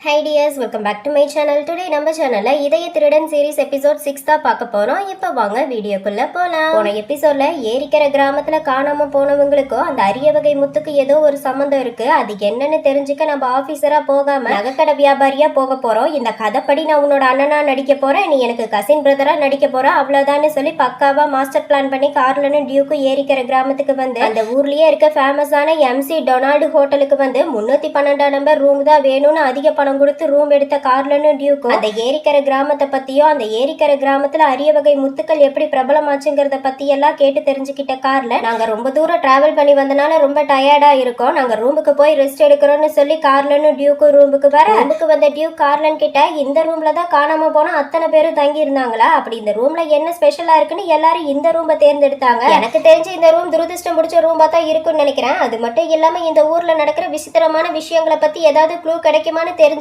Hi dears, welcome back to my channel. Today நம்ம சேனல்ல இதய திருடன் சீரிஸ் எபிசோட் 6 தான் பார்க்க போறோம். இப்போ வாங்க வீடியோக்குள்ள போலாம். போன எபிசோட்ல ஏரிக்கரை கிராமத்துல காணாம போனவங்களுக்கும் அந்த அரிய வகை முத்துக்கு ஏதோ ஒரு சம்பந்தம் இருக்கு. அது என்னன்னு தெரிஞ்சுக்க நம்ம ஆபீசரா போகாம நகைக்கடை வியாபாரியா போக போறோம். இந்த கதைப்படி நான் உன்னோட அண்ணனா நடிக்க போறேன், நீ எனக்கு கசின் பிரதரா நடிக்க போற, அவ்வளவுதான்னு சொல்லி பக்காவா மாஸ்டர் பிளான் பண்ணி கார்லனும் டியூக்கும் ஏரிக்கரை கிராமத்துக்கு வந்து அந்த ஊர்லயே இருக்க ஃபேமஸான MC டொனால்டு ஹோட்டலுக்கு வந்து 312 நம்பர் ரூம் தான் வேணும்னு அதிக பணம் கொடுத்து ரூம் எடுத்த கார்லனும் டியூக்கும் அந்த ஏரிக்கரை கிராமத்தை பத்தியும் அந்த ஏரிக்கரை கிராமத்துல அரிய வகை முத்துக்கள் எப்படி பிரபலமாச்சுங்கிறத பத்தி எல்லாம் கேட்டு தெரிஞ்சுக்கிட்ட கார்ல நாங்க ரொம்ப தூரம் டிராவல் பண்ணி வந்தனால ரொம்ப டயர்டா இருக்கோம், நாங்க ரூமுக்கு போய் ரெஸ்ட் எடுக்கிறோம்னு சொல்லி கார்லனும் டியூக்கும் ரூமுக்கு வந்த டியூக் கார்லன் கிட்ட இந்த ரூம்ல தான் காணாம போனா அத்தனை பேரும் தங்கி இருந்தாங்களா, அப்படி இந்த ரூம்ல என்ன ஸ்பெஷலா இருக்குன்னு எல்லாரும் இந்த ரூமை தேர்ந்தெடுத்தாங்க. எனக்கு தெரிஞ்சு இந்த ரூம் துரதிருஷ்டம் முடிச்ச ரூம்பா தான் இருக்குன்னு நினைக்கிறேன். அது மட்டும் இல்லாம இந்த ஊர்ல நடக்கிற விசித்திரமான விஷயங்களை பத்தி ஏதாவது க்ளூ கிடைக்குமான்னு தெரிஞ்சுக்கிறதுக்காக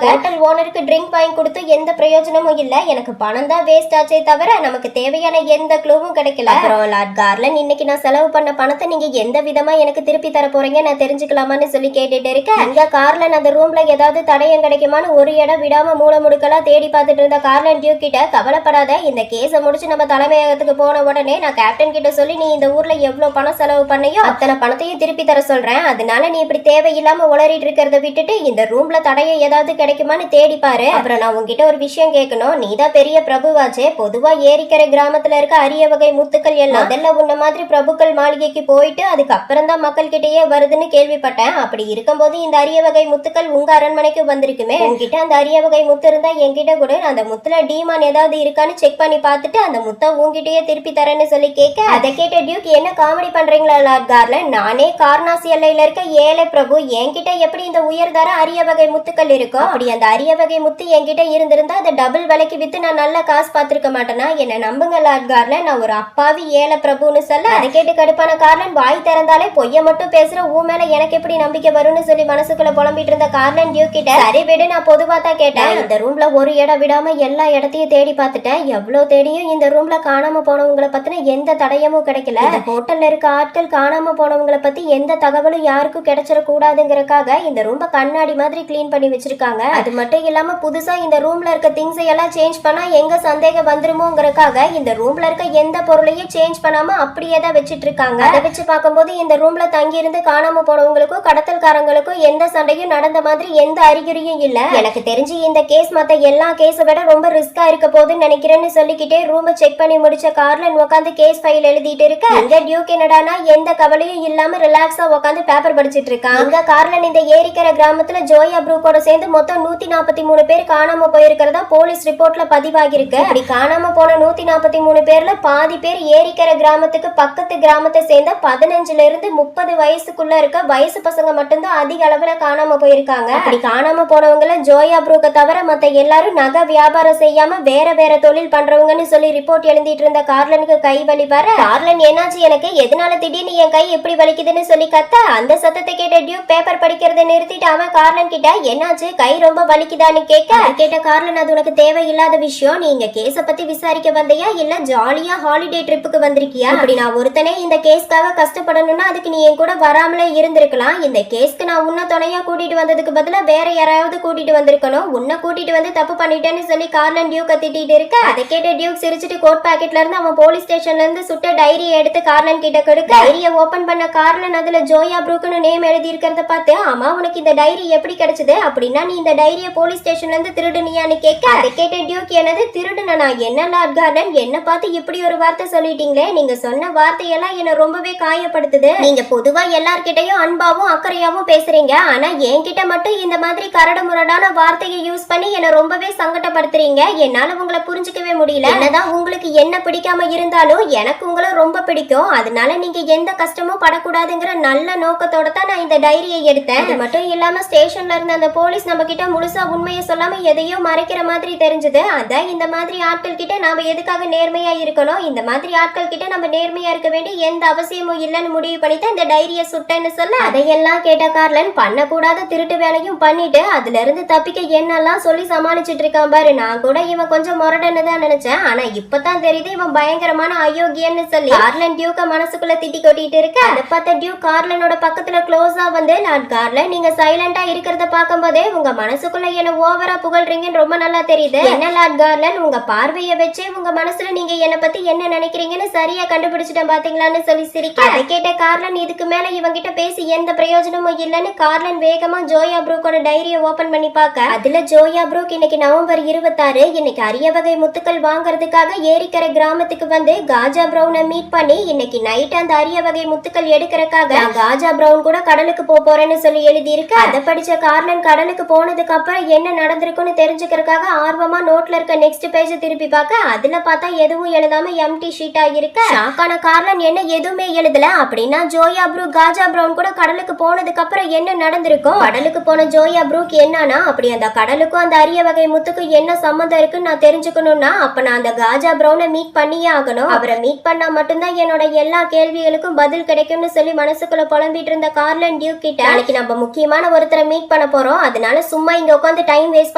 ஹோட்டல் ஓனருக்கு ட்ரிங்க் வாங்கி கொடுத்து எந்த பிரயோஜனமும் இல்ல, எனக்கு பணம் தான் வேஸ்ட் ஆச்சே தவிர நமக்கு தேவையான எந்த க்ளூவும் கிடைக்கல. அப்புறம் லார்ட் கார்லன், இன்னைக்கு நான் செலவு பண்ண பணத்தை நீங்க எந்த விதமா எனக்கு திருப்பி தர போறீங்க, நான் தெரிஞ்சுக்கலாமான்னு சொல்லி கேட்டுட்டு இருக்கேன். இங்க கார்லன் அந்த ரூம்ல ஏதாவது தடயம் கிடைக்குமான்னு ஒரு இடம் விடாம மூல முடுக்கலா தேடி பார்த்துட்டு இருந்த கார்லன் டியூக் கிட்ட, கவலைப்படாத, இந்த கேஸை முடிச்சு நம்ம தலைமையகத்துக்கு போன உடனே நான் கேப்டன் கிட்ட சொல்லி நீ இந்த ஊர்ல எவ்வளவு பணம் செலவு பண்ணையோ அத்தனை பணத்தையும் திருப்பி தர சொல்றேன். அதனால நீ இப்படி தேவையில்லாம உளறிட்டு இருக்கிறத விட்டுட்டு இந்த ரூம்ல தடயம் ஏதாவது கிடைக்குமான்னு தேடி பாரு. அப்புறம் நான் உங்ககிட்ட ஒரு விஷயம் கேட்கணும், நீதான் பெரிய பிரபுவாச்சே, பொதுவா ஏரிக்கரை கிராமத்துல இருக்க அரிய வகை முத்துக்கள் எல்லாம் முதல்ல உன்ன மாதிரி பிரபுக்கள் மாளிகைக்கு போயிட்டு அதுக்கப்புறம் தான் மக்கள் கிட்டேயே வருதுன்னு கேள்விப்பட்டேன். அப்படி இருக்கும்போது இந்த அரிய வகை முத்துக்கள் உங்க அரண்மனைக்கு வந்திருக்குமே, உங்ககிட்ட அந்த அரிய வகை முத்து இருந்தா என்கிட்ட கூட அந்த முத்துல டீமான் ஏதாவது இருக்கான்னு செக் பண்ணி பார்த்துட்டு அந்த முத்தை உங்ககிட்டயே திருப்பி தரேன்னு சொல்லி கேட்க, அதை கேட்ட டியூக், என்ன காமெடி பண்றீங்களா லார்ட் கார்லன், நானே கார்னாசி எல்லையில இருக்க ஏழை பிரபு, என்கிட்ட எப்படி இந்த உயர்தர அரிய வகை முத்துக்கள் இருக்கும், அப்படி அந்த அரிய வகை முத்து என்கிட்ட இருந்திருந்தா அதை டபுள் விலைக்கு வித்து நான் நல்ல காசு பார்த்திருக்க மாட்டேனா, என்ன நம்புங்க லார்ட் கார்லன், நான் ஒரு அப்பாவி ஏழை பிரபுன்னு சொல்ல, அதை கேட்டு கடுப்பான கார்லன், வாய் திறந்தாலே பொய்ய மட்டும் பேசுற ஊ மேல எனக்கு எப்படி நம்பிக்கை வரும்னு சொல்லி மனசுக்குள்ள புலம்பிட்டு இருந்த கார்லன் டியூக் கிட்ட, சரி விடு, நான் பொதுவா தான் கேட்டேன், இந்த ரூம்ல ஒரு இடம் விடாம எல்லா இடத்தையும் தேடி பார்த்துட்டேன், எவ்வளவு தேடியும் இந்த ரூம்ல காணாம போனவங்களை பத்தின எந்த தடயமும் கிடைக்கல, ஹோட்டல்ல இருக்க ஆட்கள் காணாம போனவங்களை பத்தி எந்த தகவலும் யாருக்கும் கிடைச்சிடக்கூடாதுங்கிறதுக்காக இந்த ரூம்ப கண்ணாடி மாதிரி கிளீன் பண்ணி வச்சிருக்காங்க. அது மட்டும் இல்லாம புதுசா இந்த ரூம்ல இருக்க திங்ஸ் எல்லாம் சேஞ்ச் பண்ணா எங்க சந்தேகம் வந்துருமோங்கிறதுக்காக இந்த ரூம்ல இருக்க எந்த பொருளையும் சேஞ்ச் பண்ணாம அப்படியே தான் வச்சிட்டு இருக்காங்க. அதை வச்சு பார்க்கும்போது இந்த ரூம்ல தங்கி இருந்து காணாம போனவங்களுக்கும் கடத்தல்காரங்களுக்கும் எந்த சண்டையும் நடந்த மாதிரி எந்த அறிகுறியும் இல்ல. எனக்கு தெரிஞ்சு இந்த கேஸ் மத்த எல்லா கேஸை விட ரொம்ப ரிஸ்கா இருக்க போகுதுன்னு நினைக்கிறேன்னு சொல்லிக்கிட்டே ரூமை செக் பண்ணி முடிச்ச கார்லன் உட்காந்து கேஸ் ஃபைல் எழுதிட்டு இருக்க, இந்த டியூக் என்னடானா எந்த கவலையும் இல்லாம ரிலாக்ஸா உட்காந்து பேப்பர் படிச்சிட்டு இருக்கான். அங்க கார்லன் இந்த ஏரிக்கரை கிராமத்துல ஜோயா ப்ரூக்கோட சேர்ந்து மொத்தம் 143 பேர் காணாம போயிருக்கிறதா போலீஸ் ரிப்போர்ட்ல பதிவாகிருக்கு. அப்படி காணாம போன 143 பேர்ல பாதி பேர் ஏரிக்கரை கிராமத்துக்கு பக்கத்து கிராமத்தை சேர்ந்த 15ல இருந்து 30 வயசுக்குள்ள இருக்க வயசு பசங்க மட்டும்தான் அதிக அளவுல காணாம போயிருக்காங்க. அப்படி காணாம போனவங்கள ஜோயா ப்ரூக்க தவிர மத்த எல்லாரும் நகை வியாபாரம் செய்யாம வேற வேற தொழில் பண்றவங்கன்னு சொல்லி ரிப்போர்ட் எழுதிட்டு இருந்த கார்லனுக்கு கை வலி வர, கார்லன் என்னாச்சு எனக்கு, எதனால திடீர்னு என் கை எப்படி வலிக்குதுன்னு சொல்லி கத்த, அந்த சத்தத்தை கேட்ட டியூக் பேப்பர் படிக்கிறத நிறுத்திட்டு அவன் கார்லன் கிட்ட, என்னாச்சு கை ரொம்ப வலிக்குதான்னு கேட்ட கார்லன், அது உனக்கு தேவையில்லாத விஷயம், நீங்க கேஸ பத்தி விசாரிக்க வந்தியா இல்ல ஜாலியா ஹாலிடே ட்ரிப்புக்கு வந்திருக்கியா, அப்படி நான் ஒருத்தனே இந்த கேஸ்க்காக கஷ்டப்படணும்னா அதுக்கு நீ என் கூட வராமலே இருந்திருக்கலாம், இந்த கேஸ்க்கு நான் உன்ன துணையா கூட்டிட்டு வந்ததுக்கு பதிலா வேற யாராவது கூட்டிட்டு வந்திருக்கணும், உன்னை கூட்டிட்டு வந்து தப்பு பண்ணிட்டேன்னு சொல்லி கார்லன் டியூக் கத்திட்டு இருக்க, அதை கேட்ட டியூக் சிரிச்சிட்டு கோட் பாக்கெட்ல இருந்து அவன் போலீஸ் ஸ்டேஷன்ல இருந்து சுட்ட டைரியை எடுத்து கார்லன் கிட்ட கொடுக்க, டைரியை ஓபன் பண்ண கார்லன் அதுல ஜோயா ப்ரூக்னு நேம் எழுதி இருக்கிறத பார்த்து, ஆமா உனக்கு இந்த டைரி எப்படி கிடைச்சது, அப்படின்னா நீ இந்த டைரிய போலீஸ் ஸ்டேஷன்ல இருந்து திருடுனியான்னு கேட்க, அதை கேட்ட டியூக், என்னது திருடுனா, என்ன லார்ட் கார்டன் என்ன பார்த்து இப்படி ஒரு வார்த்தை சொல்லிட்டீங்களே, நீங்க சொன்ன வார்த்தையெல்லாம் என்ன ரொம்பவே காயப்படுத்துது, நீங்க பொதுவா எல்லார்கிட்டையும் அன்பாவும் அக்கறையாவும் பேசுறீங்க, ஆனா என்கிட்ட மட்டும் இந்த மாதிரி கரடு முரடான வார்த்தையை யூஸ் பண்ணி என்ன ரொம்பவே சங்கடப்படுத்துறீங்க, என்னால உங்களை புரிஞ்சுக்கவே முடியல, என்னதான் உங்களுக்கு என்ன பிடிக்காம இருந்தாலும் எனக்கு உங்களை ரொம்ப பிடிக்கும், அதனால நீங்க எந்த கஷ்டமும் படக்கூடாதுங்கிற நல்ல நோக்கத்தோட தான் நான் இந்த டைரியை எடுத்தேன். அது மட்டும் இல்லாம ஸ்டேஷன்ல இருந்த அந்த போலீஸ் நம்ம கிட்ட முழுசா உண்மையை சொல்லாம எதையோ மறைக்கிற மாதிரி தெரிஞ்சது, அதான் இந்த மாதிரி ஆட்கள் கிட்ட நாம எதுக்காக நேர்மையா இருக்கணும், இந்த மாதிரி ஆட்கள் கிட்ட நம்ம நேர்மையா இருக்க வேண்டிய எந்த அவசியமும் இல்லைன்னு முடிவு பண்ணிட்டு இந்த டைரியை சுட்டேன்னு சொல்ல, அதையெல்லாம் கேட்ட கார்லன், பண்ணக்கூடாத திருட்டு வேலையும் பண்ணிட்டு அதுல இருந்து தப்பிக்க என்னெல்லாம் சொல்லி சமாளிச்சுட்டு இருக்கான் பாரு, நான் கூட இவன் கொஞ்சம் முரடன்னு தான் நினைச்சேன், ஆனா இப்பதான் தெரியுது இவன் பயங்கரமான அயோக்கியன்னு சொல்லி கார்லன் டியூக்க மனசுக்குள்ள திட்டி கொட்டிட்டு இருக்க, அதை பார்த்த டியூக் கார்லனோட பக்கத்துல க்ளோஸா வந்து, லார்ட் கார்லன் நீங்க சைலண்டா இருக்கிறத பார்க்கும்போதே உங்க மனசுக்குள்ள என்ன ஓவரா புகழ்றீங்கன்னு ரொம்ப நல்லா தெரியுது. என்ன லார்ட் கார்லன், உங்க பார்வையை வச்சு உங்க மனசுல நீங்க என்ன பத்தி என்ன நினைக்கிறீங்கன்னு சரியா கண்டுபிடிச்சிட்டேன் பாத்தீங்களான்னு சொல்லி சிரிக்க, அதை கேட்ட கார்லன் இதுக்கு மேல இவங்கிட்ட பேசி எந்த பிரயோஜனமும் இல்லைன்னு கார்லன் வேகமா ஜோயா ப்ரூக்கோட டைரியை ஓபன் பண்ணி பார்க்க, அதுல ஜோயா ப்ரூக் இன்னைக்கு நவம்பர் 26 இன்னைக்கு அரிய வகை முத்துக்கள் வாங்குறதுக்காக ஏரிக்கரை கிராமத்துக்கு வந்து காஜா பிரவுனை மீட் பண்ணி இன்னைக்கு நைட் அந்த அரிய வகை முத்துக்கள் எடுக்கிறதுக்காக காஜா பிரவுன் கூட கடலுக்கு போறேன்னு சொல்லி எழுதி இருக்கு. அதை படிச்ச கார்லன் கடலுக்கு போனதுக்கு அப்புறம் என்ன நடந்திருக்குன்னு தெரிஞ்சுக்கிறதுக்காக ஆர்வமா நோட்ல இருக்க நெக்ஸ்ட் பேஜ் திருப்பி பார்க்க, அதுல பார்த்தா எதுவும் எழுதாம எம்டி ஷீட்டா இருக்கு. ஷாக்கான கார்லன் என்ன எதுவுமே எழுதல அப்படின்னா ஜோயா ப்ரூக் காஜா பிரவுன் கூட கடலுக்கு போனதுக்கு அப்புறம் என்ன நடந்திருக்கும்? கடலுக்கு போன ஜோயா ப்ரூக் என்னன்னா, அப்படி அந்த கடலுக்கும் அந்த அரிய வகை முத்துக்கும் என்ன சம்பந்தம் இருக்குன்னு நான் தெரிஞ்சுக்கணும்னா அப்ப நான் அந்த காஜா பிரவுனை மீட் பண்ணியே ஆகணும். அவரை மீட் பண்ணா மட்டும்தான் என்னோட எல்லா கேள்விகளுக்கும் பதில் கிடைக்கும்னு சொல்லி மனசுக்குள்ள புலம்பிட்டு இருந்த கார்லன் டியூக் கிட்ட, நாளைக்கு நம்ம முக்கியமான ஒருத்தரை மீட் பண்ண போறோம், அதனால சும்மா இங்க உட்காந்து டைம் வேஸ்ட்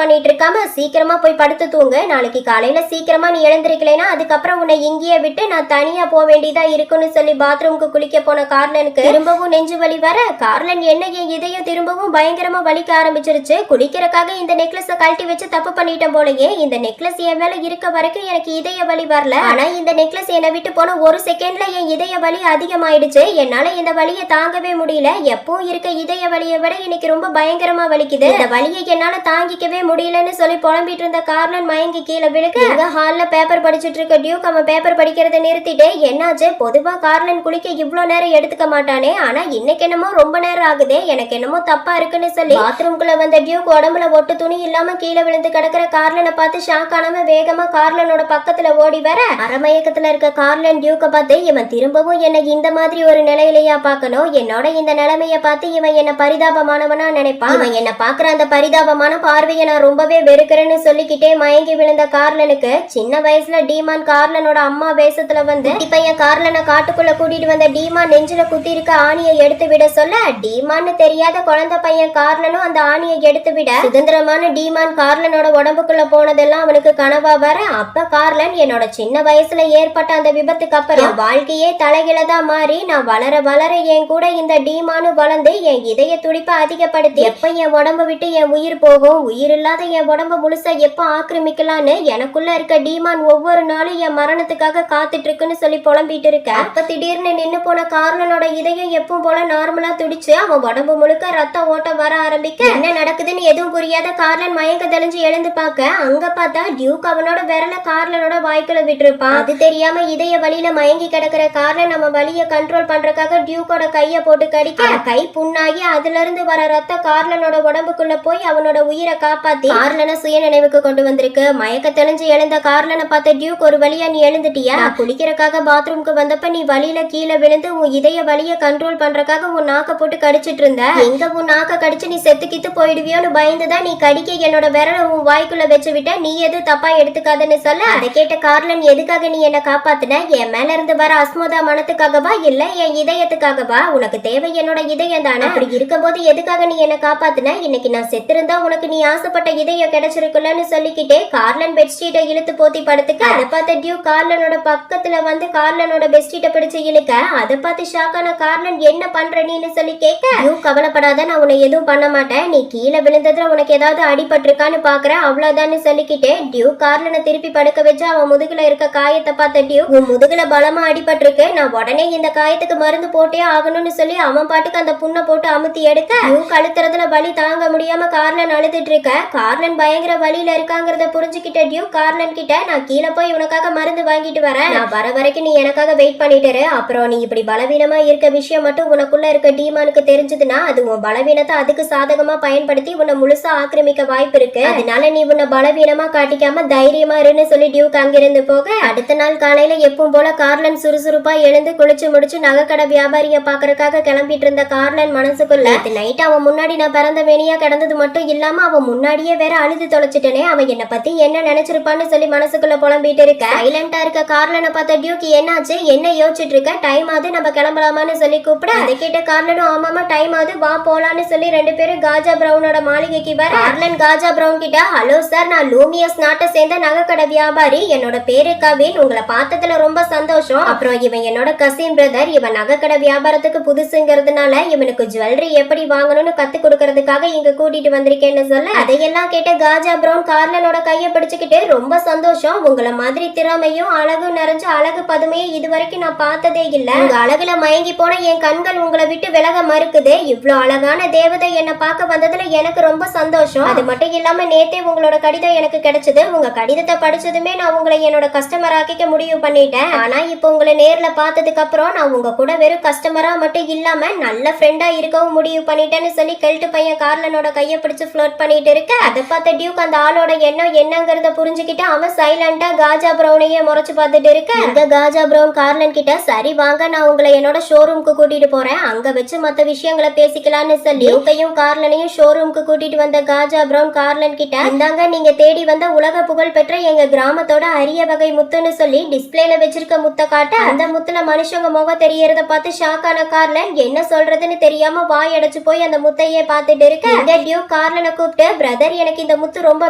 பண்ணிட்டு இருக்காம சீக்கிரமா போய் படுத்து தூங்கு. நாளைக்கு காலையில சீக்கிரமா நீ எழுந்திருக்கலைன்னா அதுக்கப்புறம் உன்னை இங்கேயே விட்டு நான் தனியா போக வேண்டியதா இருக்குன்னு சொல்லி பாத்ரூமுக்கு குளிக்க போன கார்லனுக்கு திரும்பவும் நெஞ்சு வலி வர, கார்லன் என்ன என் இதயம் திரும்பவும் பயங்கரமா வலிக்க ஆரம்பிச்சிருச்சு. குளிக்கிறக்காக இந்த நெக்லஸ கழட்டி வச்சு தப்பு பண்ணிட்டேன் போலயே. இந்த நெக்லஸ் என் மேல இருக்க வரைக்கும் எனக்கு இதய வலி வரல, ஆனா இந்த நெக்லஸ் என்னை விட்டு போன ஒரு செகண்ட்ல என் இதய வலி அதிகமாயிடுச்சு. என்னால இந்த வலியை தாங்கவே முடியல. எப்பவும் இருக்க இதய வலியை விட இன்னைக்கு ரொம்ப பயங்கரமா வலிக்குது. இந்த வலியை என்னால தாங்கிக்கவே முடியலன்னு சொல்லி புலம்பிட்டு இருந்த கார்லன் மயங்கி கீழே விழுக, எங்க ஹால்ல பேப்பர் படிச்சுட்டு இருக்க டியூக் அவன் பேப்பர் படிக்கிறத நிறுத்திட்டு, என்னாச்சு? பொதுவா கார்லன் குளிக்க இவ்வளவு நேரம் எடுத்துக்க மாட்டானே, ஆனா இன்னைக்கு என்னமோ ரொம்ப நேரம் ஆகுதே, எனக்கு என்னமோ தப்பா இருக்குன்னு சொல்லி பாத்ரூம்குள்ள வந்த டியூக் உடம்புல ஒட்டு துணி இல்லாம கீழே விழுந்து கிடக்கிற கார்லனை பார்த்து ஷாக் ஆனவ வேகமா கார்லனோட பக்கத்துல ஓடி வர, அரமயக்கத்துல இருக்க கார்லன் டியூக்க பார்த்து, இவன் திரும்பவும் என்ன இந்த மாதிரி ஒரு நிலையிலையா பார்க்கணும்? என்னோட இந்த நிலைமைய பார்த்து இவன் என்ன பரிதாபமானவனா நினைப்பான். இவன் என்ன பாக்குற அந்த பரிதாபமான பார்வையை நான் ரொம்பவே வெறுக்கிறேன்னு சொல்லிக்கிட்டே மயங்கி விழுந்த கார்லனுக்கு சின்ன வயசுல டீமான் கார்லனோட அம்மா வேஷத்துல வந்து பையன் கார்லனை காட்டுக்குள்ள கூட்டிட்டு வந்த டீமான் நெஞ்சில குத்தி இருக்க ஆணியை எடுத்து விட சொல்ல, டீமான்னு தெரியாத குழந்தை பையன் கார்லனும் அந்த ஆணியை எடுத்து விட, சுதந்திரமான டீமான் கார்லனோட உடம்புக்குள்ள போனதெல்லாம் அவனுக்கு கனவா வர, அப்ப கார்லன் என்னோட சின்ன வயசுல ஏற்பட்ட அந்த விபத்துக்கு அப்புறம் வாழ்க்கையே தலைகிழதா மாறி நான் வளர வளர என் கூட இந்த டீமானு வளர்ந்து என் இதய துடிப்பை அதிகப்படுத்தி எப்ப என் உடம்பு விட்டு என் உயிர் போகும், உயிர் இல்லாத என் உடம்பு முழுசா எப்ப ஆக்கிரமிக்கலான்னு எனக்குள்ள இருக்க டீமான் ஒவ்வொரு நாளும் என் மரணத்துக்காக காத்துட்டு இருக்குன்னு சொல்லி புலம்பிட்டு இருக்க, அப்ப திடீர்னு நின்னு போன கார்லனோட இதயம் எப்பவும் போல நார்மலா துடிச்சு அவன் உடம்பு முழுக்க ரத்த ஓட்டம் வர ஆரம்பிக்க, என்ன நடக்குதுன்னு எதுவும் புரியாத கார்லன் மயங்க தெளிஞ்சு எழுந்து பார்க்க, அங்க பார்த்தா டியூக் அவனோட விரல கார்லனோட வாய்க்குள்ள விட்டு இருப்பான். அது தெரியாம இதய வலியில மயங்கி கிடக்கிற கார்லன் நம்ம வலியை கண்ட்ரோல் பண்றதுக்காக டியூக்கோட கைய போட்டு கடிக்க, கை புண்ணாகி அதுல இருந்து வர ரத்த கார்லனோட உடம்புக்குள்ள போய் அவனோட உயிரை காப்பாத்தி கார்லனை சுய நினைவுக்கு கொண்டு வந்திருக்கு. மயக்க தெளிஞ்சு எழுந்த கார்லனை பார்த்த டியூக், ஒரு வழியா நீ எழுந்துட்டியா? குளிக்கிறக்காக பாத்ரூம்க்கு வந்தப்ப நீ வலியில கீழே விழுந்து உன் இதய வலியை கண்ட்ரோல் பண்றதுக்காக உன் நாக்க போட்டு கடிச்சிட்டு இருந்த, எங்க உன் நாக்க கடிச்சு நீ செத்து கித்து போயிடுவியோன்னு பயந்துதான் நீ கடிக்க என்னோட விரல உன் வாய்க்குள்ள வச்சு விட்ட, நீ எது தப்பா எடுத்துக்காதன்னு சொல்ல, அதை கேட்ட கார்லன், எதுக்காக நீ என்ன காப்பாத்தின? என் மேல இருந்து வர அஸ்மோதா மனத்துக்காகவா இல்ல என் இதயத்துக்காகவா? உனக்கு தேவை என்னோட இதயம் தானே, அப்படி இருக்கும்போது எதுக்காக நீ என்ன காப்பாத்தின? இன்னைக்கு நான் செத்திருந்தா உனக்கு நீ ஆசைப்பட்ட இதயம் கிடைச்சிருக்குல்லன்னு சொல்லிக்கிட்டே கார்லன் பெட்ஷீட்டை இழுத்து போத்தி படுத்துக்க, அதை பார்த்த டியூக் கார்லனோட பக்கத்துல வந்து கார்லனோட பெட்ஷீட்டை பிடிச்சு இழுக்க, அதை பார்த்து ஷாக்கான கார்லன், என்ன பண்ற நீன்னு சொல்லி கேட்க, டியூக் கவலைப்படாத, நான் உன்னை எதுவும் பண்ண மாட்டேன், நீ கீழே விழுந்ததுல உனக்கு ஏதாவது அடிபட்டிருக்கான்னு பாக்குற, அவ்வளவுதான்னு சொல்லிக்கிட்டே டியூக் கார்லனை திருப்பி படுக்க வச்சு அவன் முதுகுல இருக்க காயத்தை பார்த்த டியூக், உன் முதுகுல பலமா அடிபட்டிருக்கு, நான் உடனே இந்த காயத்துக்கு மருந்து போட்டே ஆகணும்னு சொல்லி அவன் பாட்டுக்கு அந்த புண்ணை போட்டு அமுத்தி எடுக்க, டியூக் அழுத்துறதுல வலி தாங்க முடியாம கார்லன் அழுதுட்டு இருக்க, கார்லன் பயங்கர வலியில இருக்காங்கிறத புரிஞ்சுக்கிட்ட டியூக் கார்லன் கிட்ட, நான் கீழே போய் உனக்காக மருந்து வாங்கிட்டு வரேன், நான் வர வரைக்கும் நீ எனக்காக வெயிட் பண்ணிட்டு, அப்புறம் நீ இப்படி பலவீனமா இருக்க விஷயம் மட்டும் உனக்குள்ள இருக்க டீமானுக்கு தெரிஞ்சதுன்னா அது உன் பலவீனத்தை அதுக்கு சாதகமா பயன்படுத்தி உன்னை முழுசா ஆக்கிரமிக்க வாய்ப்பு இருக்கு, அதனால நீ உன்னை பலவீனமா காட்டிக்காம தைரியமா இருன்னு சொல்லி டியூக் அங்கிருந்து போக, அடுத்த நாள் காலையில எப்பவும் போல கார்லன் சுறுசுறுப்பா எழுந்து குளிச்சு முடிச்சு நகைக்கடை வியாபாரிய பாக்குறதுக்காக கிளம்பிட்டு இருந்த கார்லன் மனசுக்குள்ள, நைட் அவன் முன்னாடி நான் பிறந்த வேணியா கிடந்தது மட்டும் இல்லாம அவன் முன்னாடியே வேற அழுது தொலைச்சிட்டனே, அவன் என்ன பத்தி என்ன நினைச்சிருப்பான்னு சொல்லி மனசுக்குள்ள புலம்பிட்டு இருக்க, சைலண்டா இருக்க கார்லனை பார்த்த டியூக், என்னாச்சு, என்ன யோசிச்சுட்டு இருக்க, டைம் ஆகுது நம்ம கிளம்பலாமான்னு சொல்லி கூப்பிட, அதை கேட்ட கார்லனும் ஆமாமா டைம் ஆகுது வா போலான்னு சொல்லி ரெண்டு பேரும் காஜா பிரவுனோட மாளிகைக்கு வர, கார்லன் காஜா பிரவுன் கிட்ட, ஹலோ சார், நான் லூமியஸ் நாட்டை சேர்ந்த நகைக்கடை வியாபாரி, என்னோட பேரு கவின், உங்களை பார்த்ததுல ரொம்ப சந்தோஷம், அப்புறம் இவன் என்னோட கசின் பிரதர், இவன் நகைக்கடை வியாபாரத்துக்கு புதுசுங்கிறதுனால இவனுக்கு ஜுவல்லரி எப்படி வாங்கணும்னு கத்து கொடுக்கறதுக்காக எங்க கூட்டிட்டு வந்திருக்கேன்னு சொல்ல அதையெல்லாம் கேட்ட காஜா பிரவுன் கார்லனோட கையை பிடிச்சுக்கிட்டு ரொம்ப சந்தோஷம், உங்களை மாதிரி திறமையும் அழகும் நிறைஞ்ச அழகு பதுமையை இதுவரைக்கும் நான் பார்த்ததே இல்ல, உங்க அழகுல மயங்கி போன என் கண்கள் உங்களை விட்டு விலக மறுக்குது, இவ்வளவு அழகான தேவதை என்ன பார்க்க வந்ததுல எனக்கு ரொம்ப சந்தோஷம், அது மட்டும் இல்லாம நேத்தே உங்களோட கடிதம் எனக்கு கிடைச்சது, உங்க கடிதத்தை படிச்சதுமே நான் உங்களை என்னோட கஸ்டமர் ஆக்கிக்க முடிவு பண்ணிட்டேன், ஆனா இப்போ உங்களை நேர்ல பார்த்ததுக்கு அப்புறம் நான் உங்க கூட வெறும் கஸ்டமரா மட்டும் இல்லாம நல்ல ஃப்ரெண்டா இருக்கவும் முடிவு பண்ணிட்டேன்னு சொல்லி கெல்ட்டு பையன் கார்லனோட கையை பிடிச்சு ஃப்ளோட் பண்ணிட்டு இருக்க அதை பார்த்த டியூக் அந்த ஆளோட எண்ணம் என்னங்கறத புரிஞ்சுக்கிட்டு அவன் சைலண்டா காஜா பிரவுனையே முறைச்சு பார்த்துட்டு இருக்க இந்த காஜா பிரவுன் கார்லன் கிட்ட சரி வாங்க நான் உங்களை என்னோட ஷோரூம்க்கு கூட்டிட்டு போறேன், அங்க வச்சு மத்த விஷயங்களை பேசிக்கலாம்னு சொல்லி டியூக்கையும் கார்லனையும் ஷோரூம்க்கு கூட்டிட்டு வந்த காஜா பிரவுன் கார்லன் கிட்ட இந்தாங்க நீங்க தேடி வந்த உலக புகழ் பெற்ற எங்க கிராமத்தோட அரிய வகை முத்துன்னு சொல்லி டிஸ்பிளேல வச்சிருக்க முத்தை காட்ட அந்த முத்துல மனுஷங்க முகம் தெரியறத பார்த்து ஷாக்கான கார்லன் என்ன சொல்றதுன்னு தெரியாம வாய் அடைச்சு போய் அந்த முத்தையே பார்த்துட்டு இருக்கு இந்த டியூக் கார்லனை கூப்பிட்டு பிரதர் எனக்கு இந்த முத்து ரொம்ப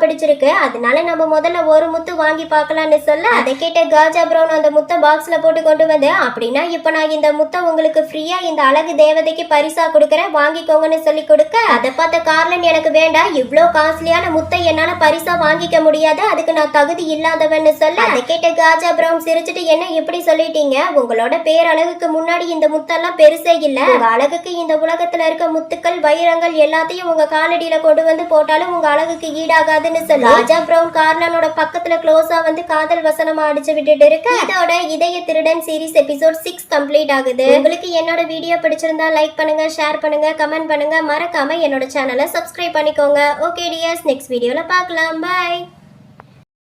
பிடிச்சிருக்கு, அதனால நம்ம முதல்ல ஒரு முத்து வாங்கி பார்க்கலாம்னு சொல்ல அதை கேட்ட காஜா பிரவுன் அந்த முத்தை பாக்ஸ்ல போட்டு கொண்டு வந்து அப்படின்னா இப்ப நான் இந்த முத்தை உங்களுக்கு ஃப்ரீயா இந்த அழகு தேவதைக்கு பரிசா கொடுக்கறேன் வாங்கிக்கோங்கன்னு சொல்லி கொடுக்க அதை பார்த்த கார்லன் எனக்கு வேண்டாம், இவ்ளோ காஸ்ட்லியான முத்தை என்னால பரிசா வாங்கிக்க முடியாது, அதுக்கு நான் தகுதி இல்லாதவன்னு சொல்ல அதை கேட்ட காஜா பிரவுன் சிரிச்சுட்டு என்ன இப்படி சொல்லிட்டீங்க, உங்களோட பேரழகுக்கு முன்னாடி இந்த முத்தெல்லாம் பெருசே இல்ல, உங்க அழகுக்கு இந்த உலகத்துல இருக்க முத்துக்கள் வைரங்கள் எல்லாத்தையும் உங்க காலடியில கொண்டு வந்து போட்டாலும் உங்க அழகுக்கு ஈடாகாதுன்னு சொல்லி ராஜா பிரவுன் கார்லனோட பக்கத்துல க்ளோஸா வந்து காதல் வசனமா அடிச்சு விட்டுட்டு இருக்கு. இதோட இதய திருடன் சீரிஸ் எபிசோட் 6 கம்ப்ளீட் ஆகுது. உங்களுக்கு என்னோட வீடியோ பிடிச்சிருந்தா லைக் பண்ணுங்க, ஷேர் பண்ணுங்க, கமெண்ட் பண்ணுங்க, மறக்காம என்னோட சேனலை சப்ஸ்கிரைப் பண்ணிக்கோங்க. ஓகே டியர்ஸ், நெக்ஸ்ட் வீடியோல பார்க்கலாம். பை.